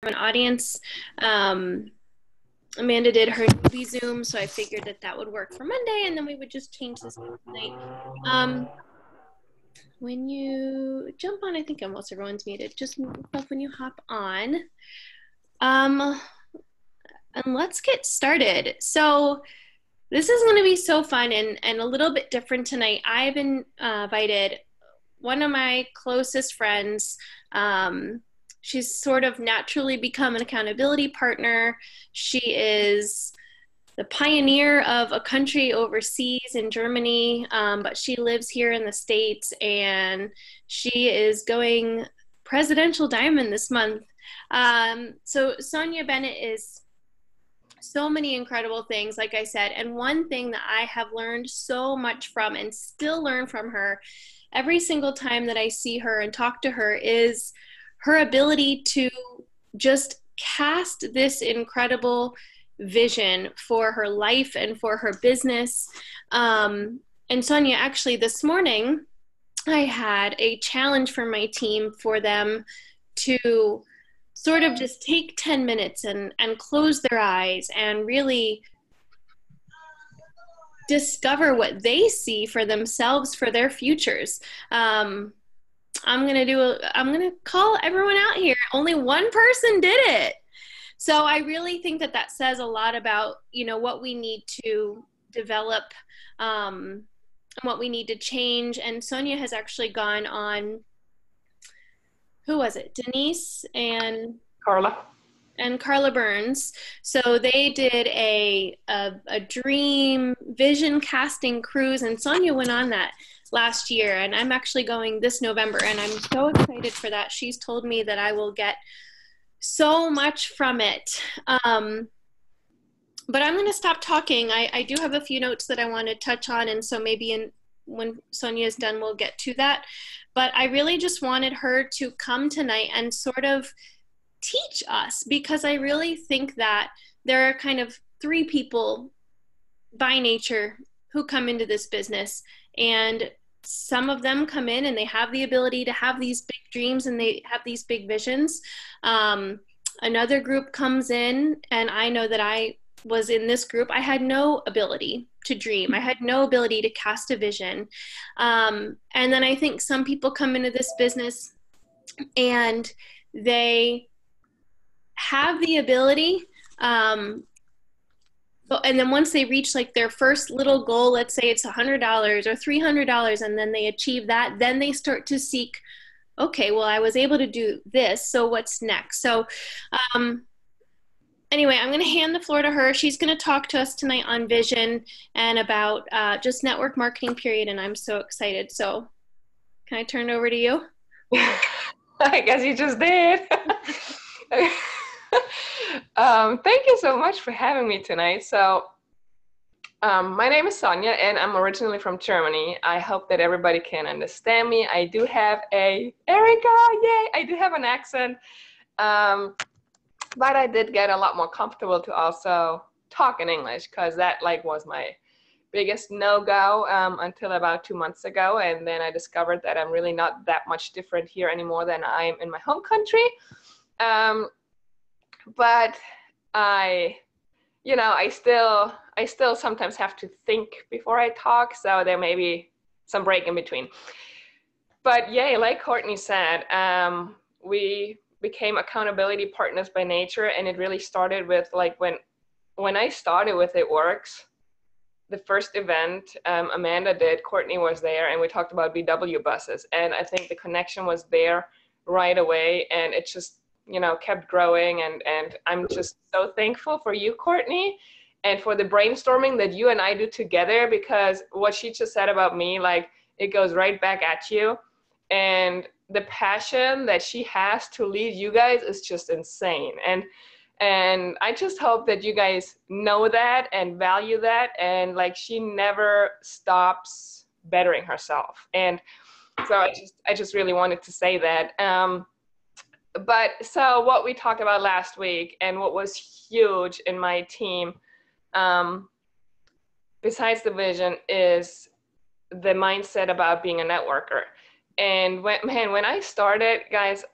an audience. Um, Amanda did her newbie Zoom, so I figured that that would work for Monday, and then we would just change this tonight. When you jump on, I think almost everyone's muted. Just mute yourself when you hop on. Um, and let's get started. So this is going to be so fun and a little bit different tonight. I've invited one of my closest friends. She's sort of naturally become an accountability partner. She is the pioneer of a country overseas in Germany, but she lives here in the States, and she is going presidential diamond this month. So Sonia Bennett is so many incredible things, like I said. And one thing that I have learned so much from and still learn from her every single time that I see her and talk to her is her ability to just cast this incredible vision for her life and for her business. And Sonia, actually, this morning, I had a challenge for my team for them to sort of just take 10 minutes and close their eyes and really discover what they see for themselves for their futures. I'm gonna call everyone out here. Only one person did it. So I really think that that says a lot about, what we need to develop, and what we need to change. And Sonia has actually gone on, who was it? Denise Carla. and Carla Burns. So they did a dream vision casting cruise, and Sonia went on that last year, and I'm actually going this November, and I'm so excited for that. She's told me that I will get so much from it. But I'm going to stop talking. I do have a few notes that I want to touch on, and so maybe when Sonia is done, we'll get to that. But I really just wanted her to come tonight and sort of teach us, because I really think that there are kind of three people by nature who come into this business, and some of them come in and they have the ability to have these big dreams and they have these big visions. Another group comes in, and I know that I was in this group. I had no ability to dream. I had no ability to cast a vision. And then I think some people come into this business and they have the ability, and then once they reach like their first little goal, let's say it's $100 or $300, and then they achieve that, then they start to seek, okay, well, I was able to do this, so what's next? So anyway, I'm going to hand the floor to her. She's going to talk to us tonight on vision and about just network marketing, period, and I'm so excited. So can I turn it over to you? I guess you just did. Thank you so much for having me tonight. So my name is Sonia, and I'm originally from Germany. I hope that everybody can understand me. I do have Erica, yay! I do have an accent, but I did get a lot more comfortable to also talk in English, because that was my biggest no-go until about 2 months ago, and then I discovered that I'm really not that much different here anymore than I'm in my home country. But I still sometimes have to think before I talk, so there may be some break in between. But yay, like Courtney said, we became accountability partners by nature, and it really started with when I started with It Works, the first event Amanda did, Courtney was there, and we talked about VW buses, and I think the connection was there right away, and it just kept growing, and I'm just so thankful for you, Courtney, and for the brainstorming that you and I do together, because what she just said about me, it goes right back at you, and the passion that she has to lead you guys is just insane, and I just hope that you guys know that and value that, and she never stops bettering herself, and so I just really wanted to say that. But so what we talked about last week and what was huge in my team, besides the vision, is the mindset about being a networker. And when I started, guys,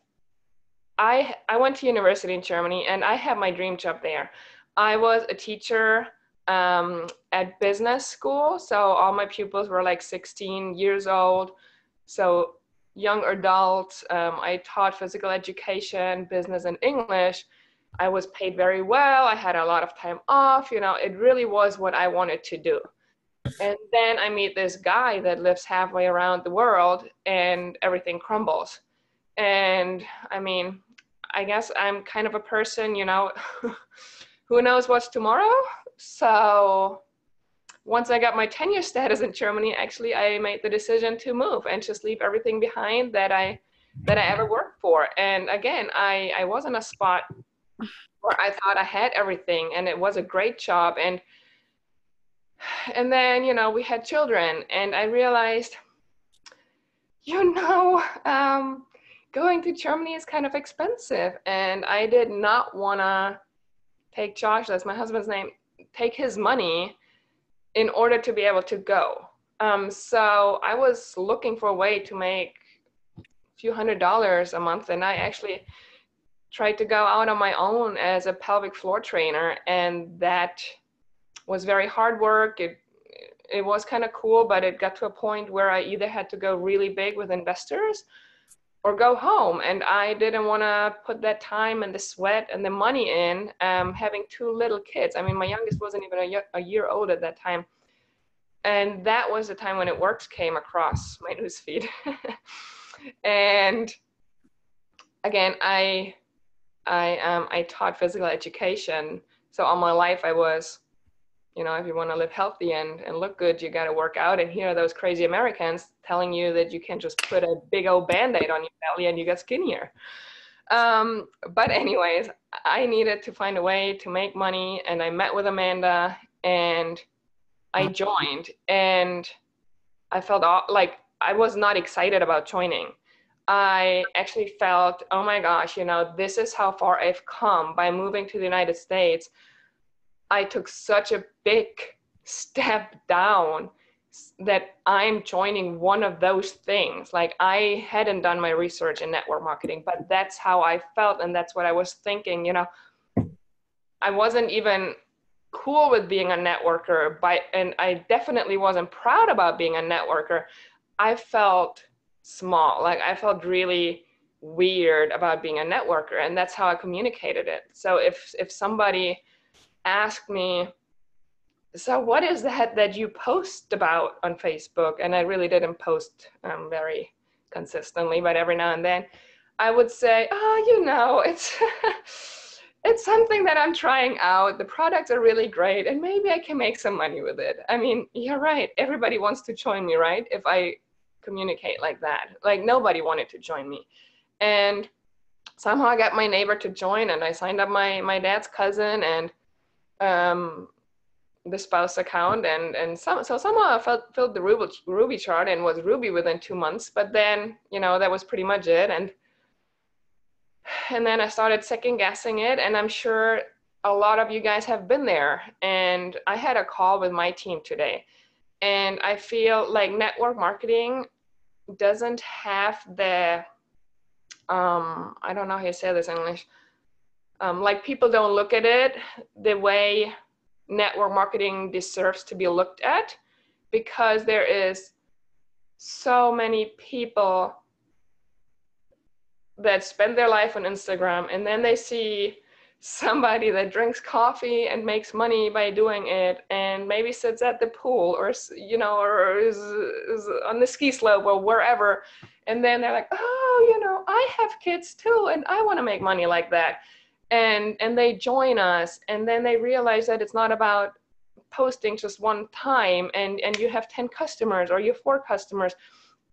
I went to university in Germany, and I had my dream job there. I was a teacher at business school, so all my pupils were like 16 years old, so young adults. I taught physical education, business, and English. I was paid very well. I had a lot of time off. You know, it really was what I wanted to do. And then I meet this guy that lives halfway around the world, and everything crumbles. And I mean, I guess I'm kind of a person, you know, who knows what's tomorrow? So once I got my tenure status in Germany, actually, I made the decision to move and just leave everything behind that I ever worked for. And again, I was in a spot where I thought I had everything, and it was a great job. And then, you know, we had children, and I realized, you know, going to Germany is kind of expensive, and I did not want to take Josh, that's my husband's name, take his money in order to be able to go. So I was looking for a way to make a few $100s a month, and I actually tried to go out on my own as a pelvic floor trainer, and that was very hard work. It was kind of cool, but it got to a point where I either had to go really big with investors or go home. And I didn't want to put that time and the sweat and the money in having two little kids. I mean, my youngest wasn't even a year old at that time. And that was the time when It Works came across my newsfeed. And again, I taught physical education. So all my life I was, you know, if you want to live healthy and look good, you got to work out. And here are those crazy Americans telling you that you can just put a big old Band-Aid on your belly and you get skinnier. But anyways, I needed to find a way to make money, and I met with Amanda, and I joined, and I felt like I was not excited about joining. I actually felt, oh my gosh, you know, this is how far I've come by moving to the United States. I took such a big step down that I'm joining one of those things. Like, I hadn't done my research in network marketing, but that's how I felt, and that's what I was thinking. You know, I wasn't even cool with being a networker, and I definitely wasn't proud about being a networker. I felt small, like I felt really weird about being a networker, and that's how I communicated it. So if somebody asked me, so what is that you post about on Facebook? And I really didn't post very consistently, but every now and then I would say, oh, you know, it's it's something that I'm trying out. The products are really great, and maybe I can make some money with it. I mean, you're right. Everybody wants to join me, right? If I communicate like that, like nobody wanted to join me. And somehow I got my neighbor to join, and I signed up my dad's cousin and the spouse account, and so somehow I filled the Ruby chart and was Ruby within 2 months. But then, you know, that was pretty much it. And then I started second guessing it, and I'm sure a lot of you guys have been there. And I had a call with my team today, and I feel like network marketing doesn't have the, I don't know how you say this in English, like people don't look at it the way network marketing deserves to be looked at, because there is so many people that spend their life on Instagram, and then they see somebody that drinks coffee and makes money by doing it, and maybe sits at the pool, or, you know, or is on the ski slope or wherever, and then they're like, oh, you know, I have kids too, and I want to make money like that. And they join us, and then they realize that it's not about posting just one time and you have 10 customers or you have 4 customers,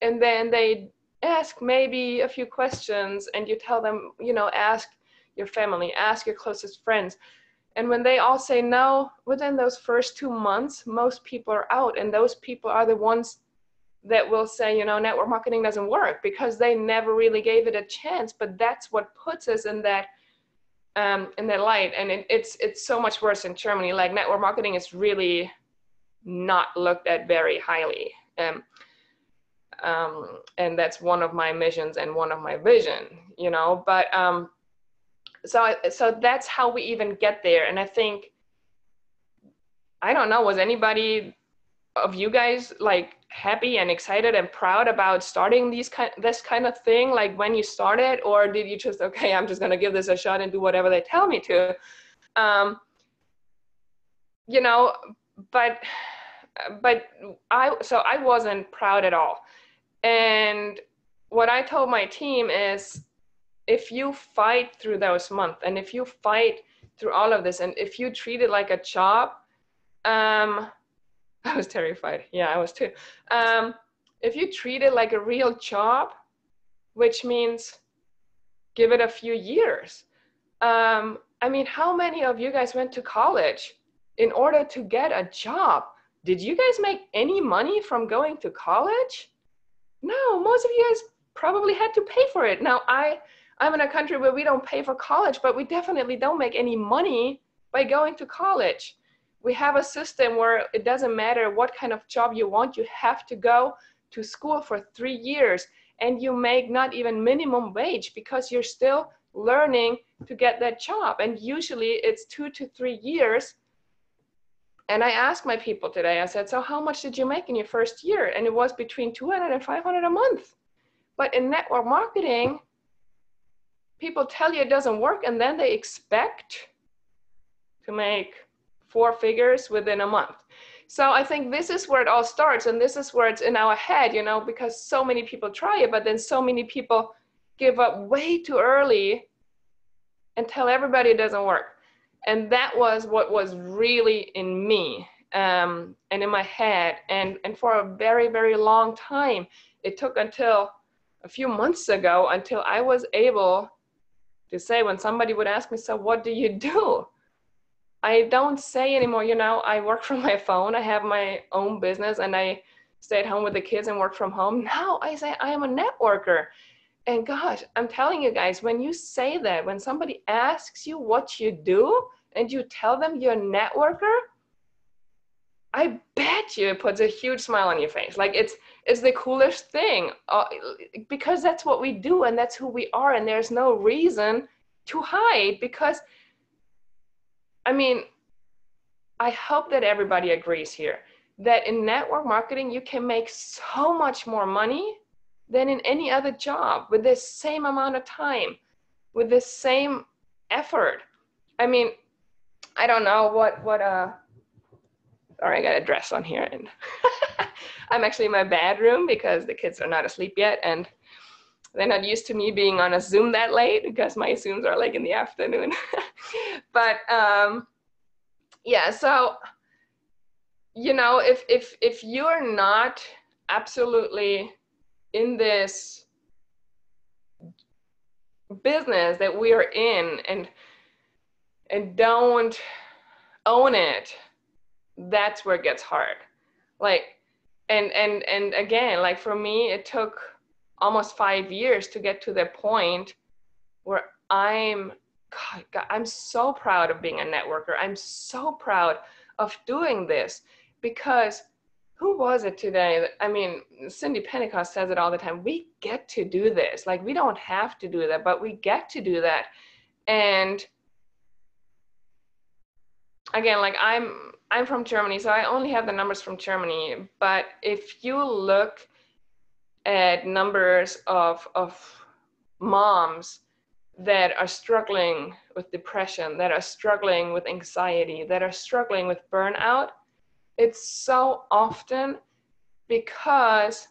and then they ask maybe a few questions, and you tell them, you know, ask your family, ask your closest friends. And when they all say no, within those first 2 months, most people are out, and those people are the ones that will say, you know, network marketing doesn't work, because they never really gave it a chance. But that's what puts us in that light. And it's so much worse in Germany. Like, network marketing is really not looked at very highly. And that's one of my missions and one of my vision, you know. But So that's how we even get there. And I think, I don't know, was anybody of you guys like happy and excited and proud about starting this kind of thing, like when you started? Or did you just, okay, I'm just going to give this a shot and do whatever they tell me to? You know, but I wasn't proud at all. And what I told my team is, if you fight through those months, and if you fight through all of this, and if you treat it like a job, I was terrified. Yeah, I was too. If you treat it like a real job, which means give it a few years. I mean, how many of you guys went to college in order to get a job? Did you guys make any money from going to college? No, most of you guys probably had to pay for it. Now, I'm in a country where we don't pay for college, but we definitely don't make any money by going to college. We have a system where it doesn't matter what kind of job you want, you have to go to school for 3 years, and you make not even minimum wage because you're still learning to get that job. And usually it's 2 to 3 years. And I asked my people today, I said, so how much did you make in your first year? And it was between 200 and 500 a month. But in network marketing, people tell you it doesn't work, and then they expect to make 4 figures within a month. So I think this is where it all starts, and this is where it's in our head, you know, because so many people try it, but then so many people give up way too early and tell everybody it doesn't work. And that was what was really in me, and in my head. And for a very, very long time, it took until a few months ago until I was able to say, when somebody would ask me, so what do you do? I don't say anymore, you know, I work from my phone, I have my own business, and I stay at home with the kids and work from home. Now I say I am a networker. And gosh, I'm telling you guys, when you say that, when somebody asks you what you do and you tell them you're a networker, I bet you it puts a huge smile on your face. Like it's the coolest thing, because that's what we do and that's who we are. And there's no reason to hide, because, I mean, I hope that everybody agrees here that in network marketing, you can make so much more money than in any other job with the same amount of time, with the same effort. I mean, I don't know sorry, I got a dress on here, and I'm actually in my bedroom because the kids are not asleep yet, and they're not used to me being on a Zoom that late because my Zooms are like in the afternoon. But yeah, so, you know, if you're not absolutely in this business that we are in and don't own it, that's where it gets hard. Like, and again, like for me, it took almost 5 years to get to the point where I'm so proud of being a networker. I'm so proud of doing this, because who was it today? I mean, Cindy Pentecost says it all the time. We get to do this. Like, we don't have to do that, but we get to do that. And again, like I'm from Germany, so I only have the numbers from Germany. But if you look at numbers of moms that are struggling with depression, that are struggling with anxiety, that are struggling with burnout, it's so often because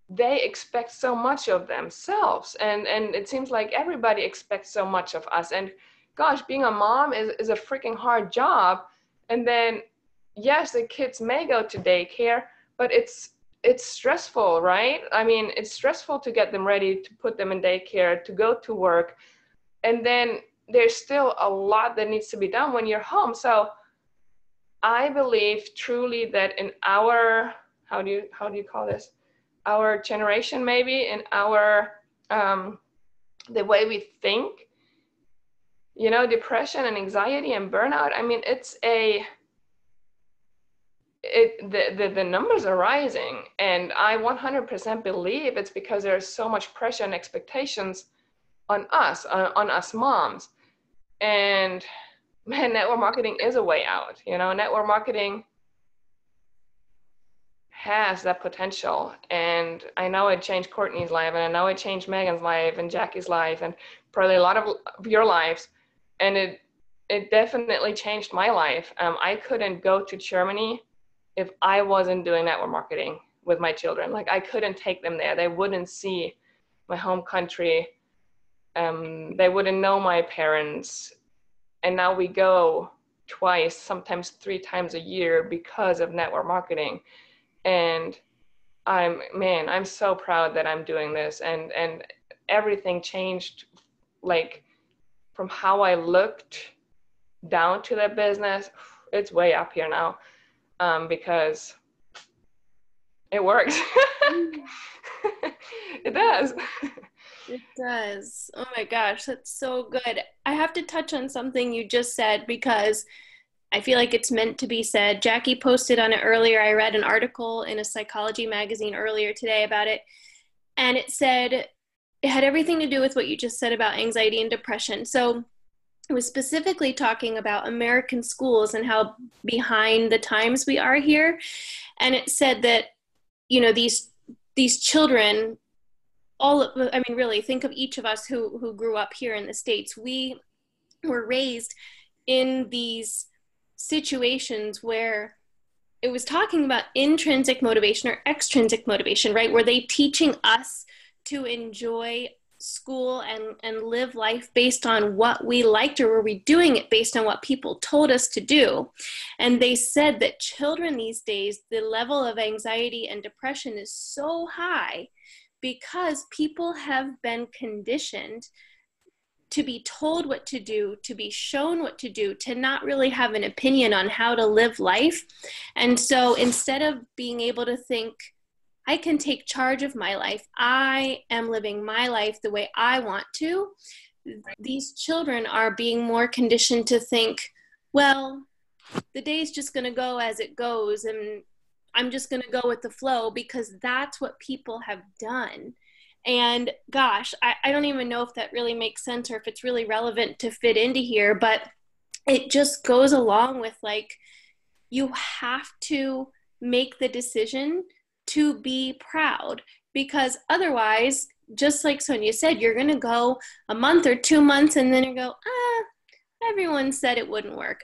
they expect so much of themselves. And it seems like everybody expects so much of us. And gosh, being a mom is a freaking hard job. And then, yes, the kids may go to daycare, but it's stressful, right? I mean, it's stressful to get them ready, to put them in daycare, to go to work. And then there's still a lot that needs to be done when you're home. So I believe truly that in our, how do you call this? Our generation, maybe, in our, the way we think, you know, depression and anxiety and burnout, I mean, the numbers are rising, and I 100% believe it's because there's so much pressure and expectations on us moms. And man, network marketing is a way out. You know, network marketing has that potential. And I know it changed Courtney's life, and I know it changed Megan's life and Jackie's life, and probably a lot of your lives. And it definitely changed my life. I couldn't go to Germany if I wasn't doing network marketing with my children. Like, I couldn't take them there. They wouldn't see my home country. They wouldn't know my parents. And now we go twice, sometimes 3 times a year because of network marketing. And I'm so proud that I'm doing this. And everything changed, like, from how I looked down to that business. It's way up here now, because it works. It does. It does. Oh my gosh, that's so good. I have to touch on something you just said because I feel like it's meant to be said. Jackie posted on it earlier. I read an article in a psychology magazine earlier today about it, and it said it had everything to do with what you just said about anxiety and depression. So it was specifically talking about American schools and how behind the times we are here. And it said that, you know, these children, really think of each of us who grew up here in the States. We were raised in these situations where it was talking about intrinsic motivation or extrinsic motivation, right? Were they teaching us to enjoy school and live life based on what we liked, or were we doing it based on what people told us to do? And they said that children these days, the level of anxiety and depression is so high because people have been conditioned to be told what to do, to be shown what to do, to not really have an opinion on how to live life. And so instead of being able to think, I can take charge of my life, I am living my life the way I want to, these children are being more conditioned to think, well, the day's just going to go as it goes, and I'm just going to go with the flow because that's what people have done. And gosh, I don't even know if that really makes sense or if it's really relevant to fit into here, but it just goes along with, like, you have to make the decision to be proud, because otherwise, just like Sonia said, you're going to go a month or 2 months and then you go, everyone said it wouldn't work.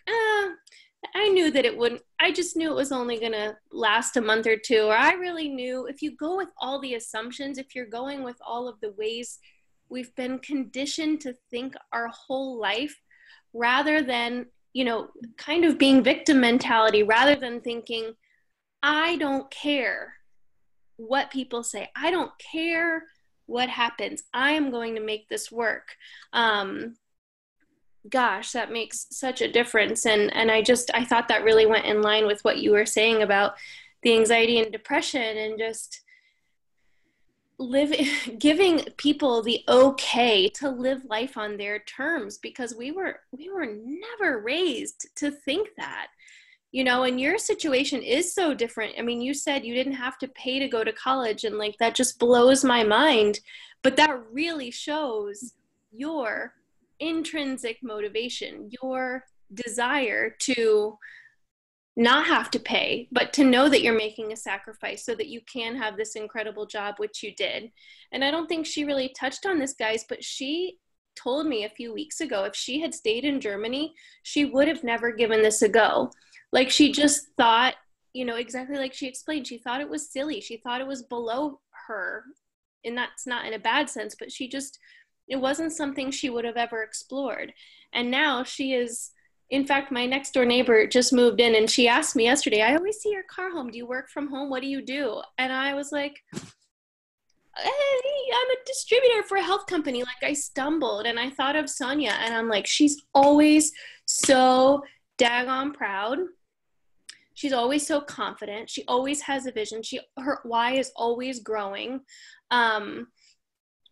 I knew that it wouldn't. I just knew it was only going to last a month or two. Or I really knew. If you go with all the assumptions, if you're going with all of the ways we've been conditioned to think our whole life, rather than, kind of being victim mentality, rather than thinking, I don't care what people say. I don't care what happens. I am going to make this work. Gosh, that makes such a difference. And I thought that really went in line with what you were saying about the anxiety and depression, and just giving people the okay to live life on their terms, because we were never raised to think that, and your situation is so different. I mean, you said you didn't have to pay to go to college, and like, that just blows my mind, but that really shows your intrinsic motivation, your desire to not have to pay, but to know that you're making a sacrifice so that you can have this incredible job, which you did. And I don't think she really touched on this, guys, but she told me a few weeks ago, if she had stayed in Germany, she would have never given this a go. Like, she just thought, exactly like she explained, she thought it was silly. She thought it was below her. And that's not in a bad sense, but it wasn't something she would have ever explored. And now she is, in fact, my next door neighbor just moved in, and she asked me yesterday, I always see your car home. Do you work from home? What do you do? And I was like, hey, I'm a distributor for a health company. Like, I stumbled and I thought of Sonia, and I'm like, she's always so daggone proud. She's always so confident. She always has a vision. Her why is always growing.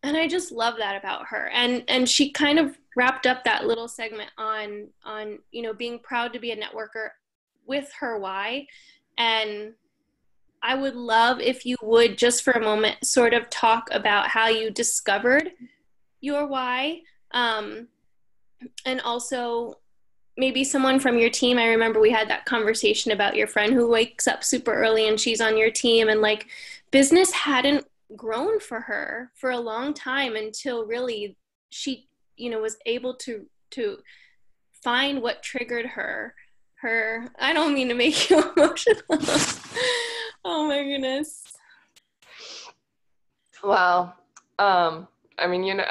And I just love that about her. And she kind of wrapped up that little segment on being proud to be a networker with her why. And I would love if you would, just for a moment, sort of talk about how you discovered your why. Um, and also maybe someone from your team. I remember we had that conversation about your friend who wakes up super early and she's on your team, and like business hadn't grown for her for a long time until really she, was able to find what triggered her. I don't mean to make you emotional. Oh my goodness. Well, I mean,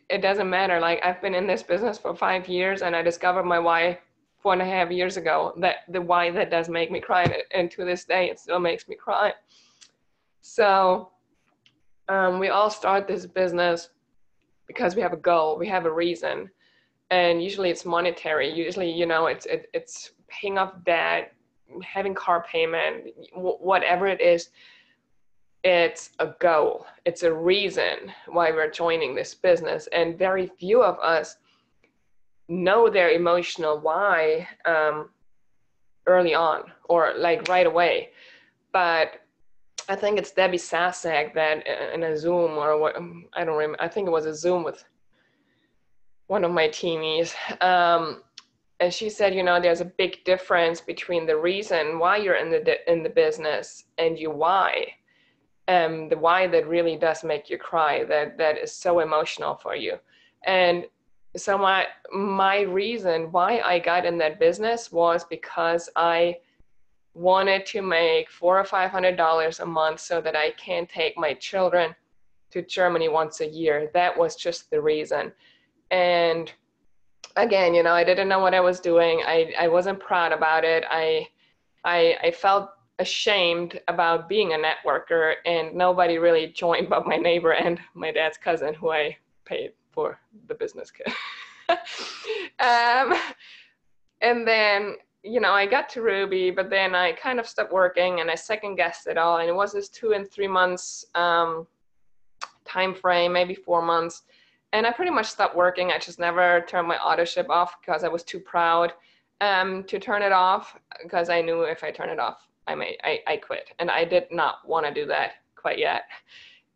it doesn't matter. Like, I've been in this business for 5 years, and I discovered my why 4.5 years ago. That the why that does make me cry, and to this day, it still makes me cry. So, we all start this business because we have a goal, we have a reason, and usually it's monetary. Usually, it's paying off debt, having car payment, whatever it is. It's a goal. It's a reason why we're joining this business. And very few of us know their emotional why early on or like right away. But I think it's Debbie Sasak that in a Zoom or what, I don't remember, I think it was a Zoom with one of my teamies. And she said, there's a big difference between the reason why you're in the business and your why. The why that really does make you cry, that is so emotional for you. And so my reason why I got in that business was because I wanted to make $400 or $500 a month so that I can take my children to Germany once a year. That was just the reason. And again, I didn't know what I was doing. I wasn't proud about it. I felt ashamed about being a networker, and nobody really joined but my neighbor and my dad's cousin, who I paid for the business kit. And then, I got to Ruby, but then I kind of stopped working and I second guessed it all. And it was this 2 and 3 months time frame, maybe 4 months. And I pretty much stopped working. I just never turned my auto ship off because I was too proud to turn it off, because I knew if I turn it off, I quit. And I did not want to do that quite yet.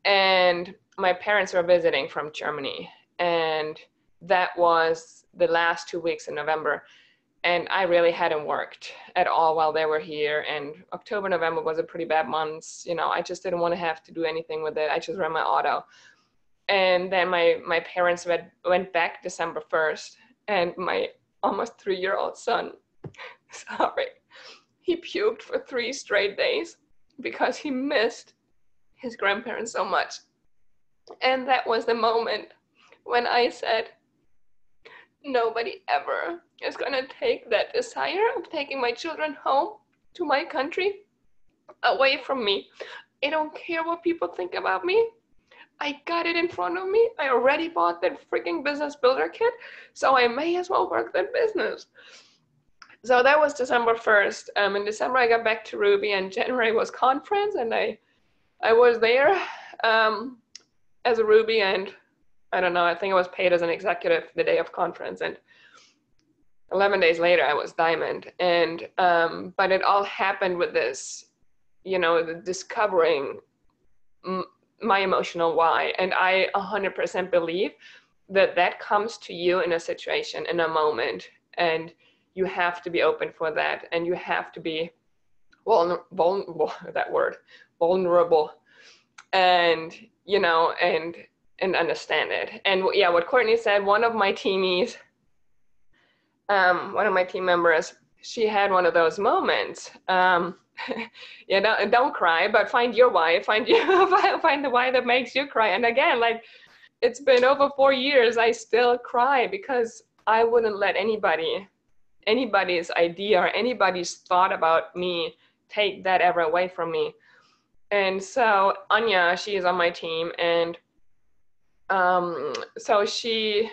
And my parents were visiting from Germany, and that was the last 2 weeks in November. And I really hadn't worked at all while they were here. And October, November was a pretty bad month. I just didn't want to have to do anything with it. I just ran my auto. And then my parents went back December 1st, and my almost 3-year-old son, sorry, he puked for 3 straight days because he missed his grandparents so much. And that was the moment when I said, nobody ever is going to take that desire of taking my children home to my country away from me. I don't care what people think about me. I got it in front of me. I already bought that freaking business builder kit, so I may as well work that business. So that was December 1st. In December, I got back to Ruby, and January was conference, and I was there as a Ruby, and I don't know, I think I was paid as an executive the day of conference, and 11 days later, I was Diamond. And but it all happened with this, the discovering my emotional why. And I 100% believe that comes to you in a situation, in a moment, and you have to be open for that, and you have to be vulnerable, that word, vulnerable, and and understand it. And yeah, what Courtney said, one of my team members, she had one of those moments. Don't cry, but find your why, find the why that makes you cry. And again, like, it's been over 4 years, I still cry because I wouldn't let anybody's idea or anybody's thought about me take that ever away from me. And so Anya, she is on my team, and so she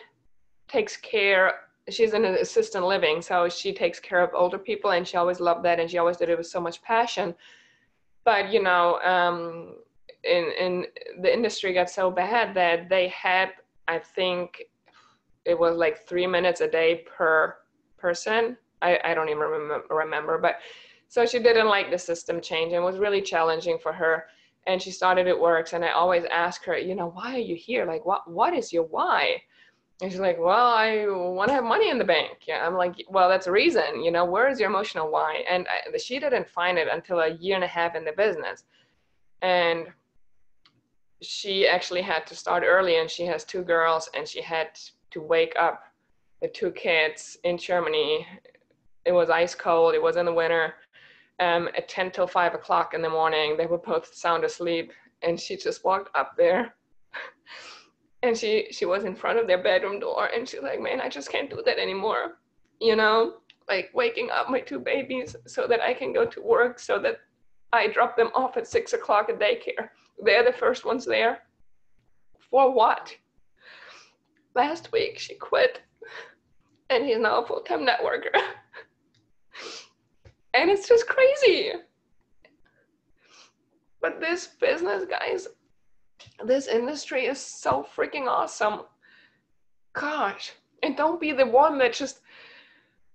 takes care, she's in an assisted living, so she takes care of older people, and she always loved that, and she always did it with so much passion. But in the industry got so bad that they had, I think it was like 3 minutes a day per person. I don't even remember, but so she didn't like the system change, and it was really challenging for her. and she started at Works. And I always ask her, why are you here? Like, what is your why? And she's like, well, I want to have money in the bank. Yeah, I'm like, well, that's a reason. Where is your emotional why? And she didn't find it until a year and a half in the business. And she actually had to start early, and she has 2 girls, and she had to wake up the 2 kids in Germany. It was ice cold. It was in the winter. At 10 till 5 o'clock in the morning, they were both sound asleep, and she just walked up there. And she was in front of their bedroom door, and she's like, man, I just can't do that anymore. Like waking up my 2 babies so that I can go to work, so that I drop them off at 6 o'clock at daycare. They're the first ones there. For what? Last week she quit, and he's now a full-time networker. And it's just crazy. But this business, guys, this industry is so freaking awesome. Gosh. And don't be the one that just,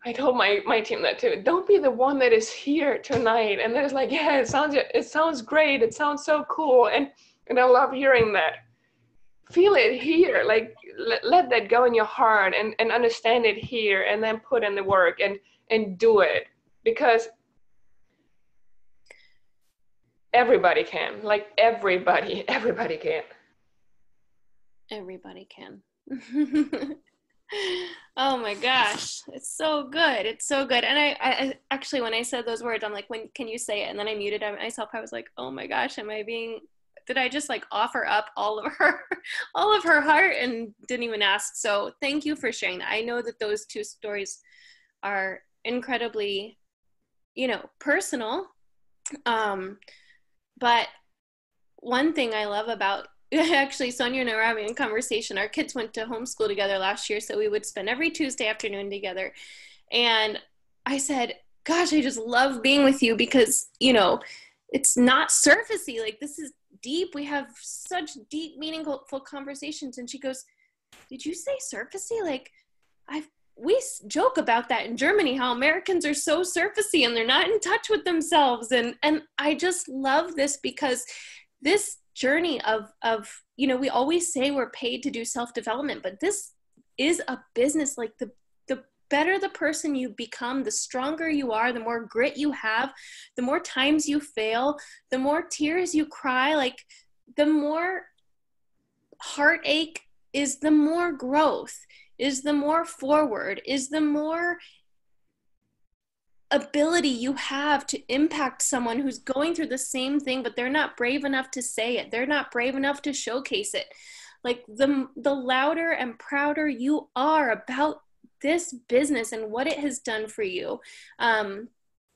I told my team that too, don't be the one that is here tonight and there's like, yeah, it sounds great, it sounds so cool, and I love hearing that. Feel it here, like let that go in your heart and understand it here, and then put in the work and do it, because everybody can. Like everybody can. Everybody can. Oh my gosh, it's so good. It's so good. And I actually, when I said those words, I'm like, when can you say it? And then I muted myself. I was like, oh my gosh, did I just like offer up all of her heart and didn't even ask? So thank you for sharing that. I know that those 2 stories are incredibly, personal. But one thing I love about, actually, Sonia and I were having a conversation. Our kids went to homeschool together last year, so we would spend every Tuesday afternoon together. And I said, gosh, I just love being with you because, it's not surfacey. Like, this is deep. We have such deep, meaningful conversations. And she goes, did you say surfacey? Like, we joke about that in Germany, how Americans are so surfacey and they're not in touch with themselves. And I just love this, because this journey of, we always say we're paid to do self-development, but this is a business. Like the better the person you become, the stronger you are, the more grit you have, the more times you fail, the more tears you cry, like the more heartache is the more growth, is the more forward, is the more ability you have to impact someone who's going through the same thing, but they're not brave enough to say it. They're not brave enough to showcase it. Like the louder and prouder you are about this business and what it has done for you.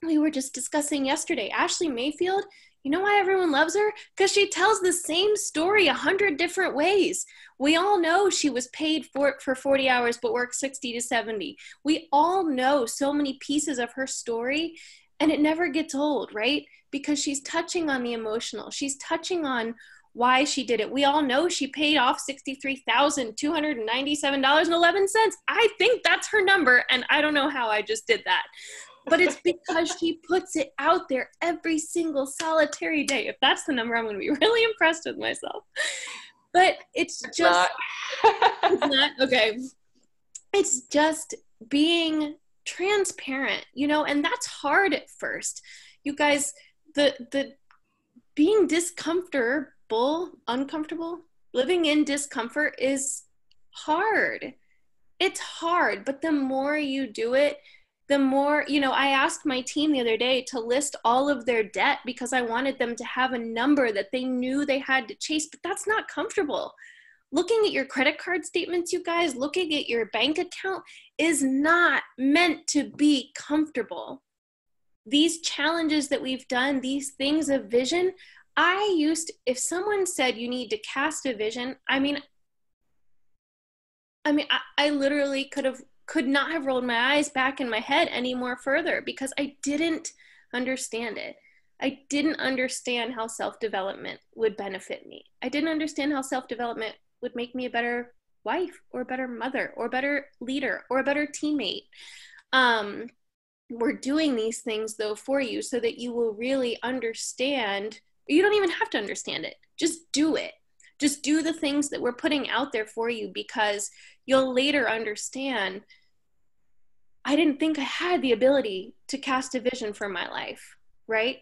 We were just discussing yesterday, Ashley Mayfield. You know why everyone loves her? Because she tells the same story 100 different ways. We all know she was paid for 40 hours but worked 60 to 70. We all know so many pieces of her story, and it never gets old, right? Because she's touching on the emotional. She's touching on why she did it. We all know she paid off $63,297.11. I think that's her number, and I don't know how I just did that. But it's because she puts it out there every single solitary day. If that's the number, I'm going to be really impressed with myself. But it's just, it's not, okay. It's just being transparent, and that's hard at first. You guys, the being uncomfortable, living in discomfort is hard. It's hard, but the more you do it, the more, I asked my team the other day to list all of their debt because I wanted them to have a number that they knew they had to chase, but that's not comfortable. Looking at your credit card statements, you guys, looking at your bank account is not meant to be comfortable. These challenges that we've done, these things of vision, if someone said you need to cast a vision, I literally could not have rolled my eyes back in my head any more further because I didn't understand it. I didn't understand how self-development would benefit me. I didn't understand how self-development would make me a better wife or a better mother or a better leader or a better teammate. We're doing these things though for you so that you will really understand You don't even have to understand it. Just do it. Just do the things that we're putting out there for you, because you'll later understand, I didn't think I had the ability to cast a vision for my life, right?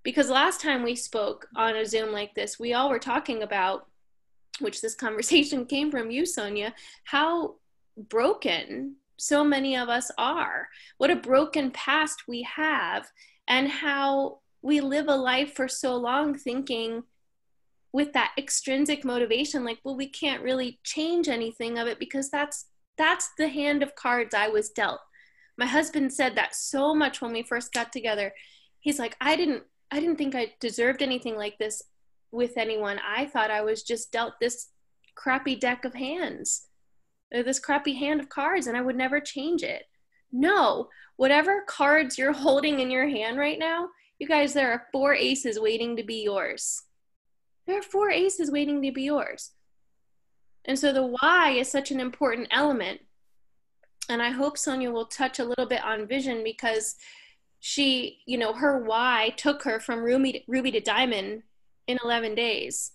Because last time we spoke on a Zoom like this, we all were talking about, which this conversation came from you, Sonia, how broken so many of us are, what a broken past we have, and how we live a life for so long thinking with that extrinsic motivation, like, well, we can't really change anything of it because that's the hand of cards I was dealt. My husband said that so much when we first got together. He's like, I didn't think I deserved anything like this with anyone. I thought I was just dealt this crappy deck of hands, or this crappy hand of cards, and I would never change it. No, whatever cards you're holding in your hand right now, you guys, there are 4 aces waiting to be yours. There are 4 aces waiting to be yours. And so the why is such an important element. And I hope Sonia will touch a little bit on vision, because she, you know, her why took her from ruby to diamond in 11 days.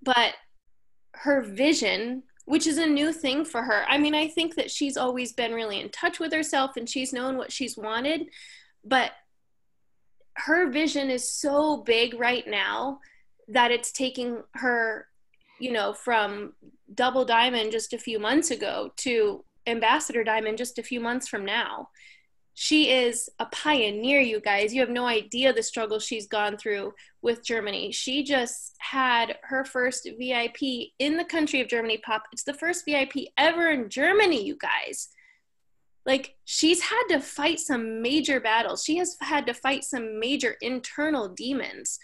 But her vision, which is a new thing for her. I mean, I think that she's always been really in touch with herself and she's known what she's wanted, but her vision is so big right now that it's taking her, you know, from double diamond just a few months ago to ambassador diamond just a few months from now. She is a pioneer, you guys. You have no idea the struggle she's gone through with Germany. She just had her first VIP in the country of Germany pop. It's the first VIP ever in Germany, you guys. Like, she's had to fight some major battles. She has had to fight some major internal demons.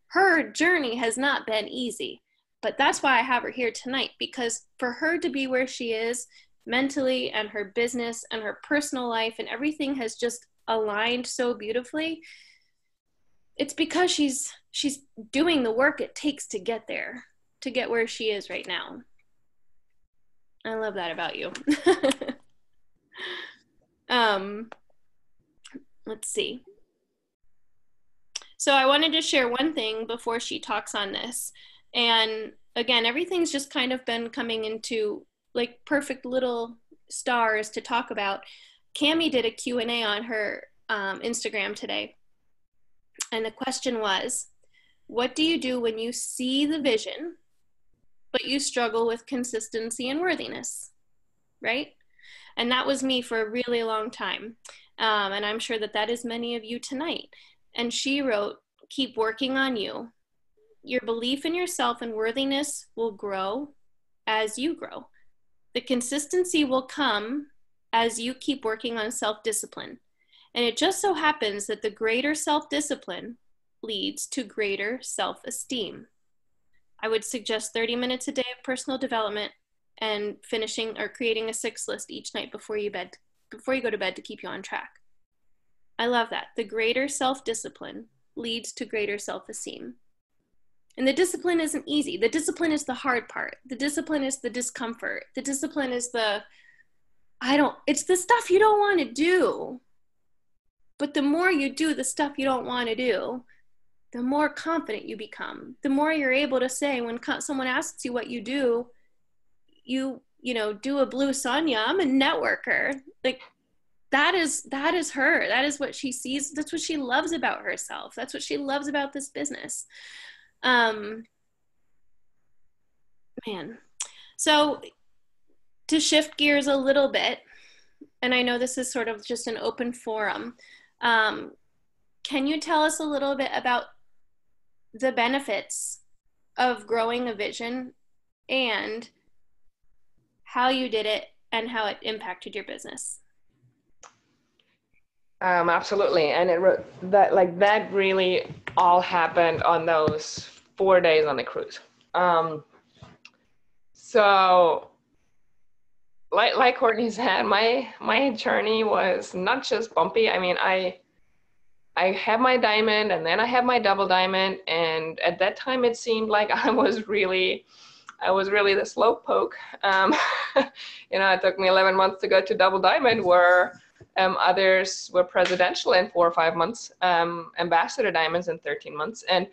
Her journey has not been easy, but that's why I have her here tonight, because for her to be where she is mentally, and her business and her personal life and everything has just aligned so beautifully, it's because she's doing the work it takes to get there, to get where she is right now. I love that about you. Let's see. So I wanted to share one thing before she talks on this. And again, everything's just kind of been coming into like perfect little stars to talk about. Cami did a Q&A on her Instagram today. And the question was, what do you do when you see the vision, but you struggle with consistency and worthiness, right? And that was me for a really long time. And I'm sure that that is many of you tonight. And she wrote, keep working on you. Your belief in yourself and worthiness will grow as you grow. The consistency will come as you keep working on self-discipline. And it just so happens that the greater self-discipline leads to greater self-esteem. I would suggest 30 minutes a day of personal development and finishing or creating a 6 list each night before you go to bed to keep you on track. I love that. The greater self-discipline leads to greater self-esteem. And the discipline isn't easy. The discipline is the hard part. The discipline is the discomfort. The discipline is it's the stuff you don't want to do. But the more you do the stuff you don't want to do, the more confident you become. The more you're able to say, when someone asks you what you do, you do a blue Sonia, I'm a networker. Like, that is her. That is what she sees. That's what she loves about herself. That's what she loves about this business. Man. So to shift gears a little bit, and I know this is sort of just an open forum, can you tell us a little bit about the benefits of growing a vision and how you did it and how it impacted your business? Absolutely. And that really all happened on those 4 days on the cruise. So like Courtney said, my journey was not just bumpy. I mean, I had my diamond and then I had my double diamond. And at that time it seemed like I was really the slow poke. It took me 11 months to go to double diamond, where Others were presidential in 4 or 5 months, ambassador diamonds in 13 months. And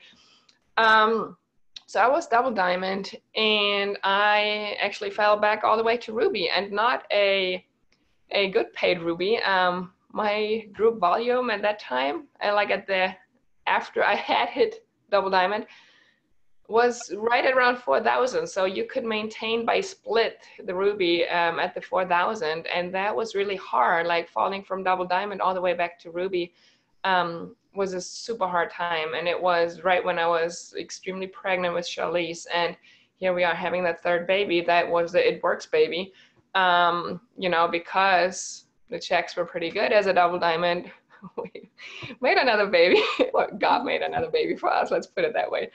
so I was double diamond, and I actually fell back all the way to ruby, and not a good paid ruby. My group volume at that time, after I had hit double diamond, was right around 4,000. So you could maintain by split the ruby at the 4,000, and that was really hard. Like falling from double diamond all the way back to ruby was a super hard time. And it was right when I was extremely pregnant with Charlize, and here we are having that third baby. That was the It Works baby, because the checks were pretty good as a double diamond. We made another baby. Well, God made another baby for us, let's put it that way.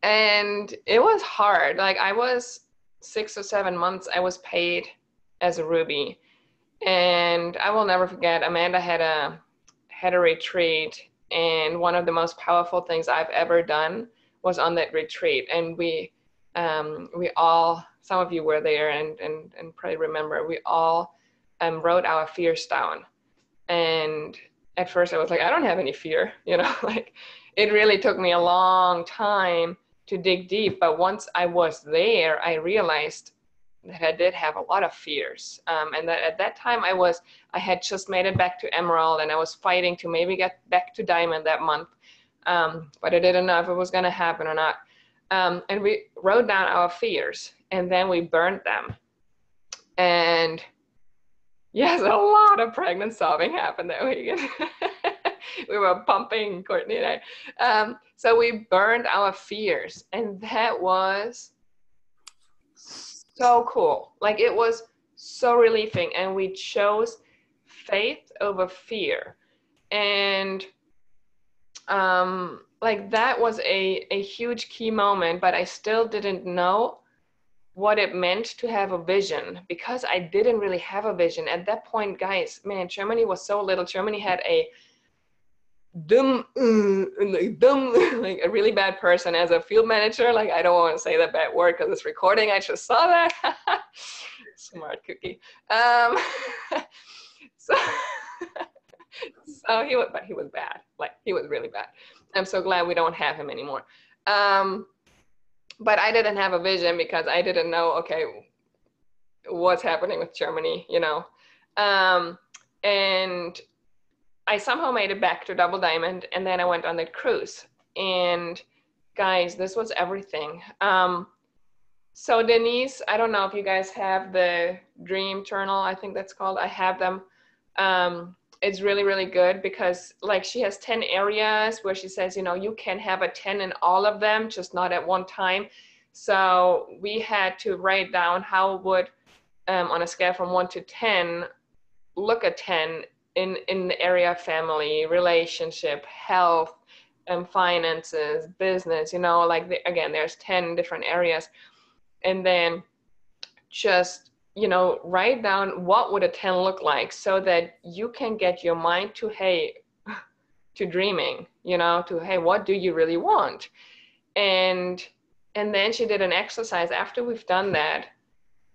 And it was hard. Like I was 6 or 7 months, I was paid as a ruby. And I will never forget, Amanda had a retreat, and one of the most powerful things I've ever done was on that retreat. And we all, some of you were there and probably remember, we all wrote our fears down. And at first I was like, I don't have any fear, like it really took me a long time to dig deep. But once I was there, I realized that I did have a lot of fears. And that at that time I had just made it back to Emerald, and I was fighting to maybe get back to Diamond that month. But I didn't know if it was going to happen or not. And we wrote down our fears, and then we burned them. And yes, a lot of pregnant sobbing happened that weekend. We were pumping, Courtney and I. So we burned our fears, and that was so cool. Like it was so relieving, and we chose faith over fear. And like that was a huge key moment, but I still didn't know what it meant to have a vision, because I didn't really have a vision at that point. Guys, man, Germany was so little. Germany had a like a really bad person as a field manager. Like I don't want to say that bad word because it's recording. I just saw that. Smart cookie. So he was bad. Like he was really bad. I'm so glad we don't have him anymore. But I didn't have a vision because I didn't know, okay, what's happening with Germany, and I somehow made it back to double diamond, and then I went on the cruise. And guys, this was everything. So Denise, I don't know if you guys have the dream journal, I think that's called. I have them. It's really, really good because like she has 10 areas where she says, you can have a 10 in all of them, just not at one time. So we had to write down how would, on a scale from 1 to 10, look at 10 in the area of family, relationship, health, finances, business, again, there's 10 different areas. And then just write down what would a 10 look like so that you can get your mind to, hey, to dreaming, to, hey, what do you really want? And then she did an exercise after we've done that,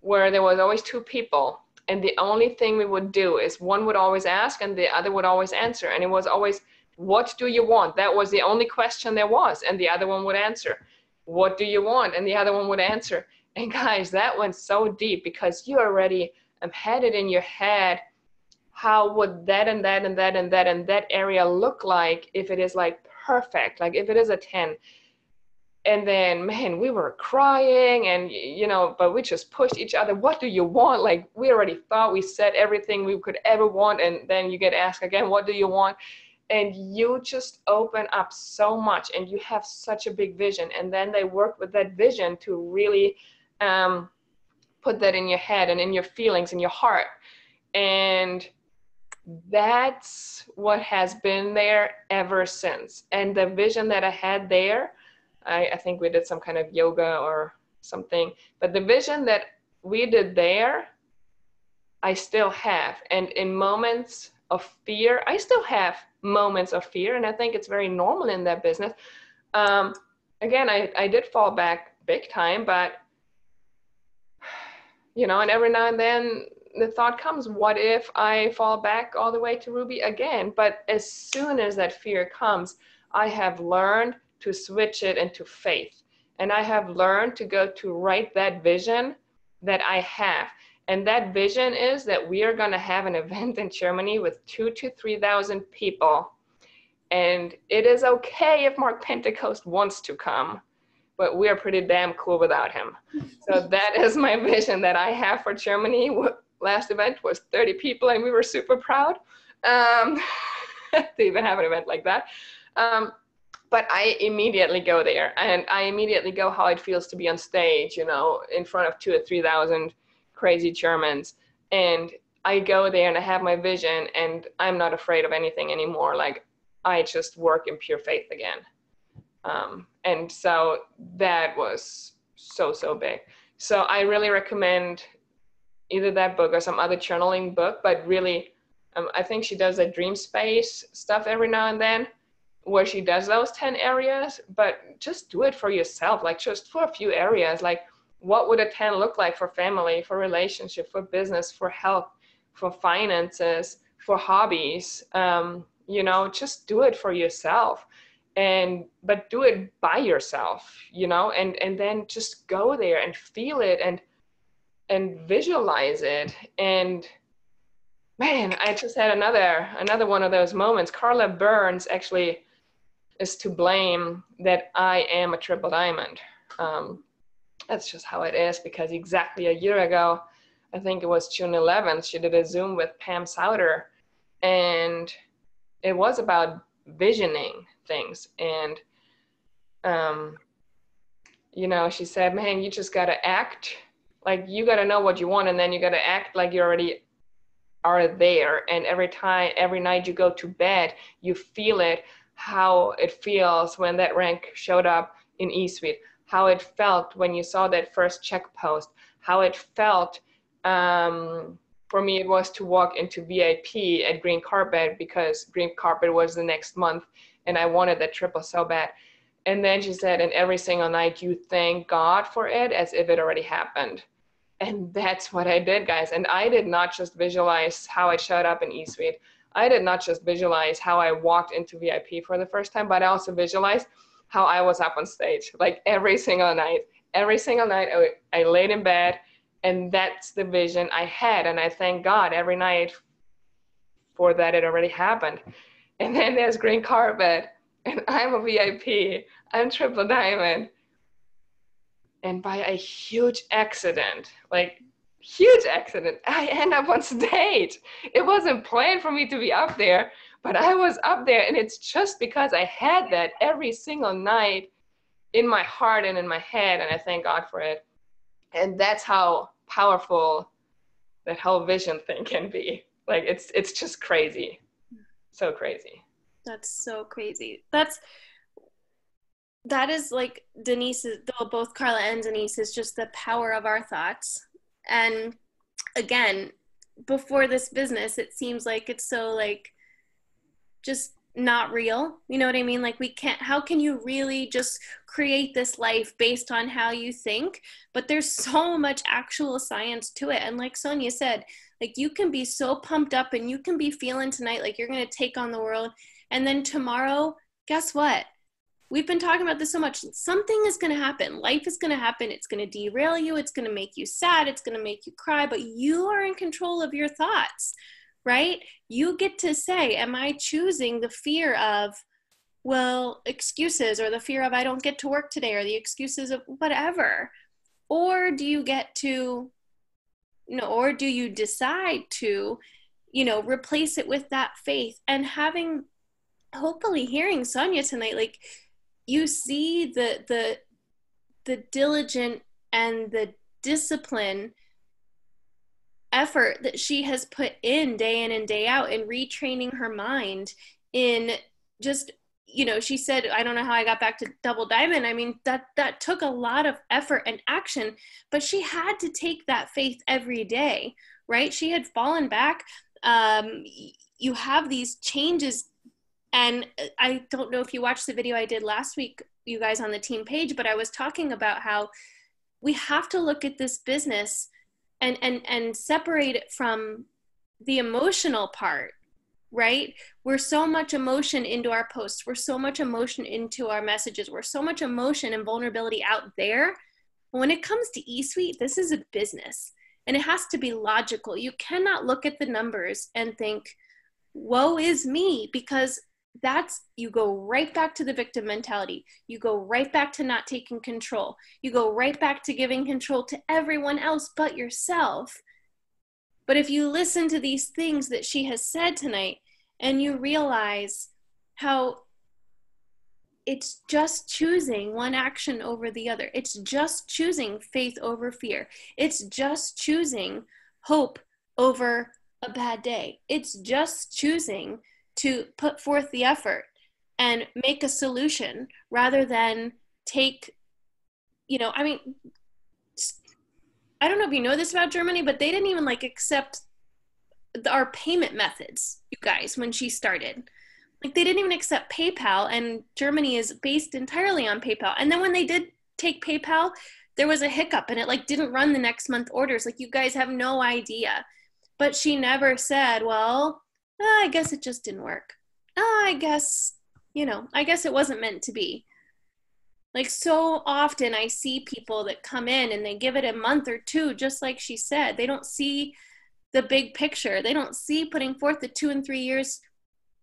where there was always 2 people. And the only thing we would do is one would always ask and the other would always answer. And it was always, what do you want? That was the only question there was. And the other one would answer, what do you want? And the other one would answer. And guys, that went so deep because you already had it in your head. How would that and that and that and that and that area look like if it is like perfect, like if it is a 10? And then, man, we were crying and, but we just pushed each other. What do you want? Like we already thought we said everything we could ever want. And then you get asked again, what do you want? And you just open up so much and you have such a big vision. And then they work with that vision to really put that in your head and in your feelings, in your heart. And that's what has been there ever since. And the vision that I had there, I think we did some kind of yoga or something, but the vision that we did there, I still have. And in moments of fear, I still have moments of fear. And I think it's very normal in that business. Again, I did fall back big time, but, and every now and then the thought comes, what if I fall back all the way to Ruby again? But as soon as that fear comes, I have learned to switch it into faith. And I have learned to go to write that vision that I have. And that vision is that we are going to have an event in Germany with 2,000 to 3,000 people. And it is okay if Mark Pentecost wants to come, but we're pretty damn cool without him. So that is my vision that I have for Germany. Last event was 30 people and we were super proud to even have an event like that. But I immediately go there, and I immediately go how it feels to be on stage, you know, in front of 2,000 or 3,000 crazy Germans. And I go there and I have my vision, and I'm not afraid of anything anymore. Like, I just work in pure faith again. And so that was so big. So I really recommend either that book or some other journaling book, but really, I think she does a dream space stuff every now and then, where she does those 10 areas, but just do it for yourself, like just for a few areas. Like, what would a 10 look like for family, for relationship, for business, for health, for finances, for hobbies? You know, just do it for yourself, but do it by yourself, you know, and then just go there and feel it and visualize it. And man, I just had another one of those moments. Carla Burns actually is to blame that I am a triple diamond. That's just how it is, because exactly a year ago, I think it was June 11th, she did a Zoom with Pam Souter, and it was about visioning things. And, you know, she said, man, you just got to act like you got to know what you want, and then you got to act like you already are there. And every night you go to bed, you feel it, how it feels when that rank showed up in eSuite, how it felt when you saw that first check post, how it felt. For me, it was to walk into VIP at Green Carpet, because Green Carpet was the next month and I wanted that triple so bad. And then she said, and every single night you thank God for it as if it already happened. And that's what I did, guys. And I did not just visualize how I showed up in eSuite. I did not just visualize how I walked into VIP for the first time, but I also visualized how I was up on stage, like every single night. Every single night I laid in bed, and that's the vision I had. And I thank God every night for that it already happened. And then there's Green Carpet, and I'm a VIP. I'm triple diamond. And by a huge accident, I end up on stage. It wasn't planned for me to be up there, but I was up there, and it's just because I had that every single night in my heart and in my head, and I thank God for it. And that's how powerful that whole vision thing can be. Like, it's just crazy. So crazy. That's so crazy. That is like Denise's, both Carla and Denise, is just the power of our thoughts. And again, before this business, it seems like it's so like just not real. You know what I mean? Like, how can you really just create this life based on how you think? But there's so much actual science to it. And like Sonia said, like, you can be so pumped up and you can be feeling tonight like you're going to take on the world. And then tomorrow, guess what? We've been talking about this so much. Something is going to happen. Life is going to happen. It's going to derail you. It's going to make you sad. It's going to make you cry. But you are in control of your thoughts, right? You get to say, am I choosing the fear of, well, excuses, or the fear of I don't get to work today, or the excuses of whatever? Or do you get to, or do you decide to, replace it with that faith? And hopefully hearing Sonia tonight, like, you see the diligent and the discipline effort that she has put in and day out in retraining her mind in just, she said, I don't know how I got back to double diamond. I mean, that took a lot of effort and action, but she had to take that faith every day, right? She had fallen back. You have these changes. And I don't know if you watched the video I did last week, you guys, on the team page, but I was talking about how we have to look at this business and separate it from the emotional part, right? We're so much emotion into our posts. We're so much emotion into our messages. We're so much emotion and vulnerability out there. But when it comes to eSuite, this is a business and it has to be logical. You cannot look at the numbers and think, woe is me, because you go right back to the victim mentality. You go right back to not taking control. You go right back to giving control to everyone else but yourself. But if you listen to these things that she has said tonight and you realize how it's just choosing one action over the other, it's just choosing faith over fear, it's just choosing hope over a bad day, it's just choosing to put forth the effort and make a solution rather than take, I don't know if you know this about Germany, but they didn't even accept our payment methods, you guys, when she started. They didn't even accept PayPal, and Germany is based entirely on PayPal. And then when they did take PayPal, there was a hiccup and it didn't run the next month orders. You guys have no idea. But she never said, well, I guess it just didn't work. I guess it wasn't meant to be. So often I see people that come in and they give it a month or two, just like she said. They don't see the big picture. They don't see putting forth the 2 and 3 years.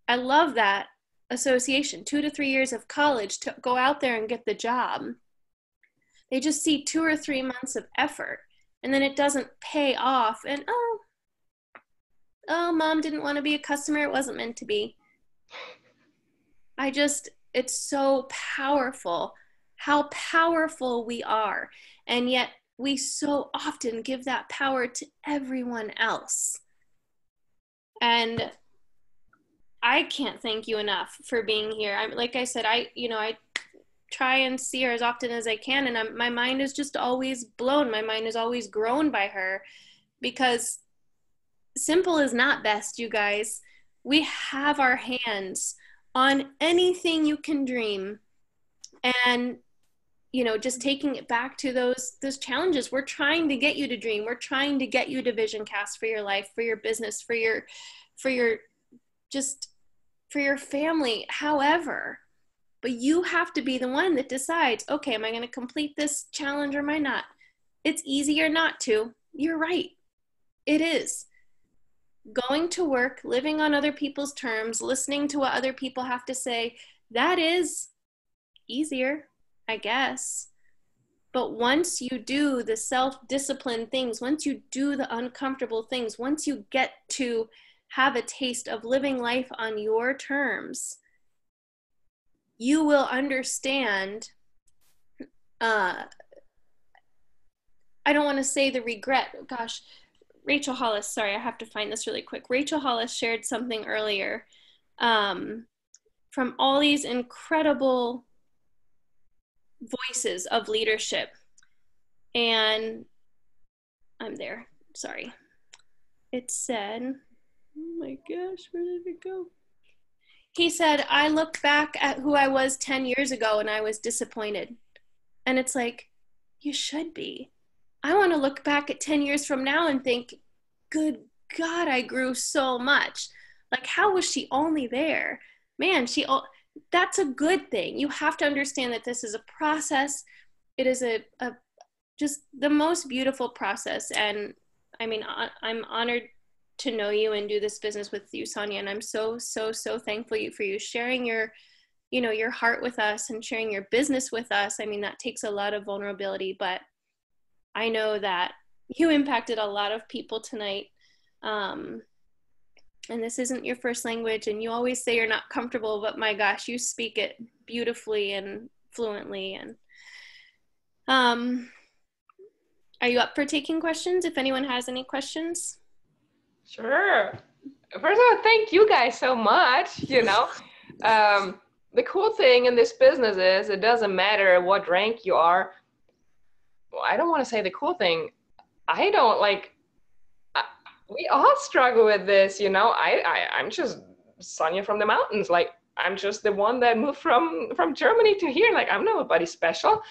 I love that association, 2 to 3 years of college to go out there and get the job. They just see 2 or 3 months of effort and then it doesn't pay off. And, mom didn't want to be a customer. It wasn't meant to be. It's so powerful how powerful we are. And yet we so often give that power to everyone else. And I can't thank you enough for being here. Like I said, I try and see her as often as I can. And my mind is just always blown. My mind is always grown by her, because simple is not best, you guys. We have our hands on anything you can dream. And, just taking it back to those challenges. We're trying to get you to dream. We're trying to get you to vision cast for your life, for your business, for your family, however. But you have to be the one that decides, okay, am I going to complete this challenge or am I not? It's easier not to. You're right. It is. Going to work, living on other people's terms, listening to what other people have to say, that is easier, I guess. But once you do the self-discipline things, once you do the uncomfortable things, once you get to have a taste of living life on your terms, you will understand, I don't want to say the regret. Gosh, Rachel Hollis, sorry, I have to find this really quick. Rachel Hollis shared something earlier from all these incredible voices of leadership. And I'm there, sorry. It said, oh my gosh, where did it go? He said, I look back at who I was 10 years ago and I was disappointed. And it's you should be. I want to look back at 10 years from now and think, good God, I grew so much. How was she only there? Man, that's a good thing. You have to understand that this is a process. It is a just the most beautiful process. And I mean, I'm honored to know you and do this business with you, Sonia. And I'm so, so, so thankful for you sharing your heart with us and sharing your business with us. I mean, that takes a lot of vulnerability, but I know that you impacted a lot of people tonight. And this isn't your first language, and you always say you're not comfortable, but my gosh, you speak it beautifully and fluently. And are you up for taking questions? If anyone has any questions? Sure. First of all, thank you guys so much. The cool thing in this business is it doesn't matter what rank you are. Well, I don't want to say the cool thing. We all struggle with this, I'm just Sonia from the mountains. I'm just the one that moved from Germany to here. I'm nobody special.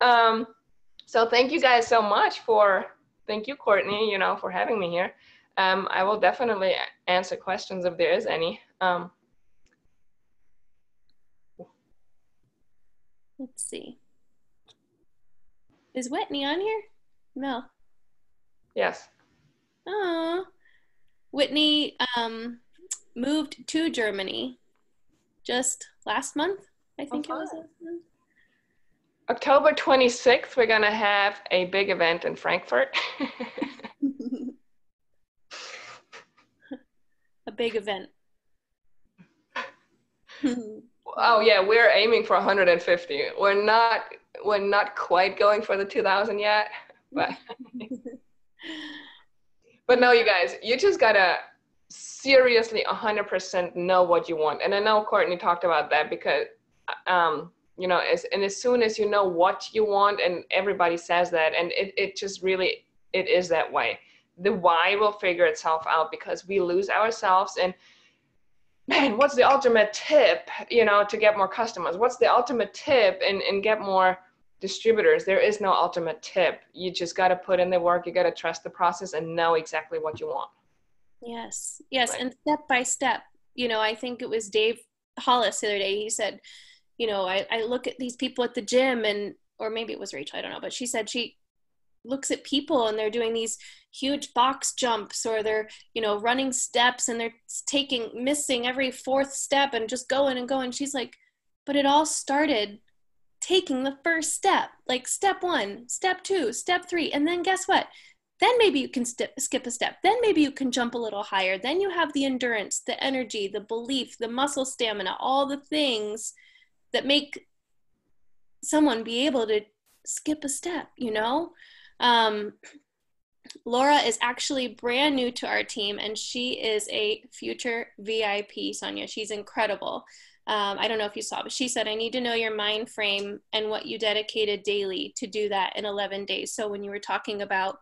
So thank you guys so much for thank you, Courtney, for having me here. I will definitely answer questions if there is any. Let's see. Is Whitney on here? No. Yes. Oh, Whitney moved to Germany just last month. I think it was last month. October 26th, we're going to have a big event in Frankfurt. A big event. Oh yeah, we're aiming for 150. We're not quite going for the 2000 yet, but no, you guys, you just gotta seriously 100% know what you want. And I know Courtney talked about that because as soon as you know what you want, and everybody says that, and it just really, it is that way. The why will figure itself out because we lose ourselves. And man, what's the ultimate tip, to get more customers? What's the ultimate tip and get more distributors? There is no ultimate tip. You just got to put in the work. You got to trust the process and know exactly what you want. Yes. Right. And step by step, I think it was Dave Hollis the other day. He said, I look at these people at the gym or maybe it was Rachel, I don't know, but she said she looks at people and they're doing these huge box jumps or they're, running steps and they're missing every fourth step and just going and going. She's like, but it all started taking the first step, like step 1, step 2, step 3. And then guess what? Then maybe you can skip a step. Then maybe you can jump a little higher. Then you have the endurance, the energy, the belief, the muscle stamina, all the things that make someone be able to skip a step, Laura is actually brand new to our team and she is a future VIP, Sonia. She's incredible. I don't know if you saw, but she said, I need to know your mind frame and what you dedicated daily to do that in 11 days. So when you were talking about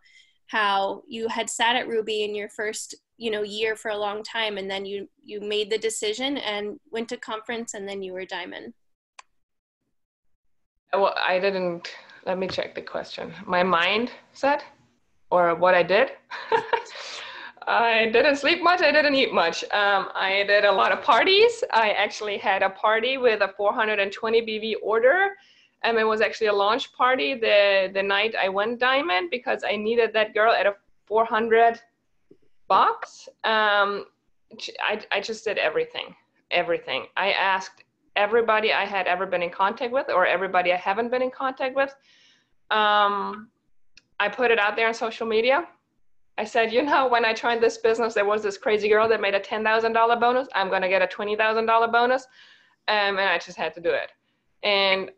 how you had sat at Ruby in your first, year for a long time, and then you made the decision and went to conference and then you were Diamond. Well, let me check the question. My mindset or what I did? I didn't sleep much. I didn't eat much. I did a lot of parties. I actually had a party with a 420 BV order. It was actually a launch party the night I went Diamond because I needed that girl at a 400 box. I just did everything. I asked everybody I had ever been in contact with or everybody I haven't been in contact with. I put it out there on social media. I said, when I tried this business, there was this crazy girl that made a $10,000 bonus. I'm going to get a $20,000 bonus. And I just had to do it. And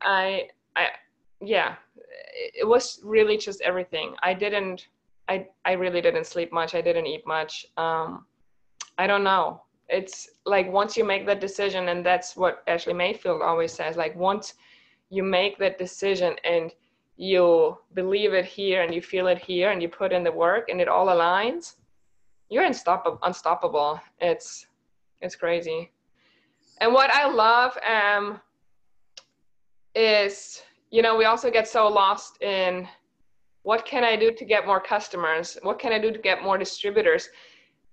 it was really just everything. I really didn't sleep much. I didn't eat much. I don't know. It's like once you make that decision, and that's what Ashley Mayfield always says, like once you make that decision and you believe it here and you feel it here and you put in the work and it all aligns, you're unstoppable. It's crazy. And what I love is, we also get so lost in what can I do to get more customers? What can I do to get more distributors?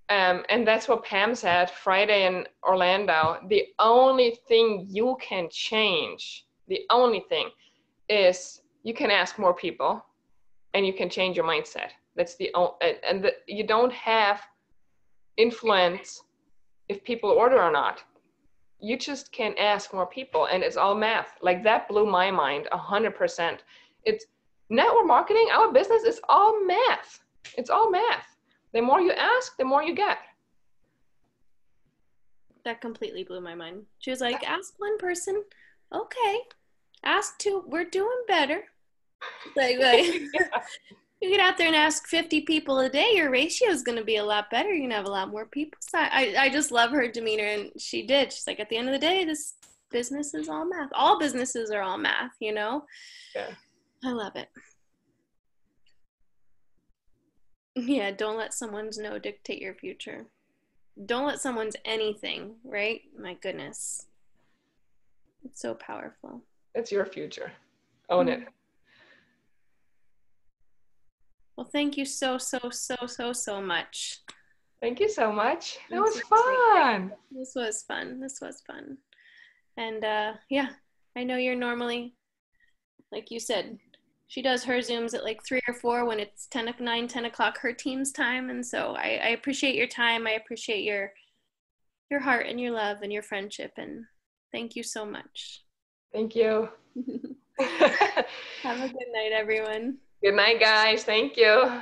And that's what Pam said Friday in Orlando. The only thing you can change, the only thing is you can ask more people and you can change your mindset. That's you don't have influence if people order or not. You just can ask more people and it's all math. Like that blew my mind 100%. It's network marketing. Our business is all math. It's all math. The more you ask, the more you get. That completely blew my mind. She was like, ask one person. Okay. Ask two. We're doing better. Like yeah. You get out there and ask 50 people a day, your ratio is going to be a lot better. You're going to have a lot more people. So I just love her demeanor. And she did. She's like, at the end of the day, this business is all math. All businesses are all math, Yeah. I love it. Yeah, don't let someone's no dictate your future. Don't let someone's anything, right? My goodness. It's so powerful. It's your future. Own it. Well, thank you so, so, so, so, so much. Thank you so much. That I'm was seriously fun. This was fun. This was fun. And yeah, I know you're normally, like you said, she does her Zooms at like 3 or 4 when it's 10 o'clock her team's time. And so I appreciate your time. I appreciate your heart and your love and your friendship. And thank you so much. Thank you. Have a good night, everyone. Good night, guys. Thank you.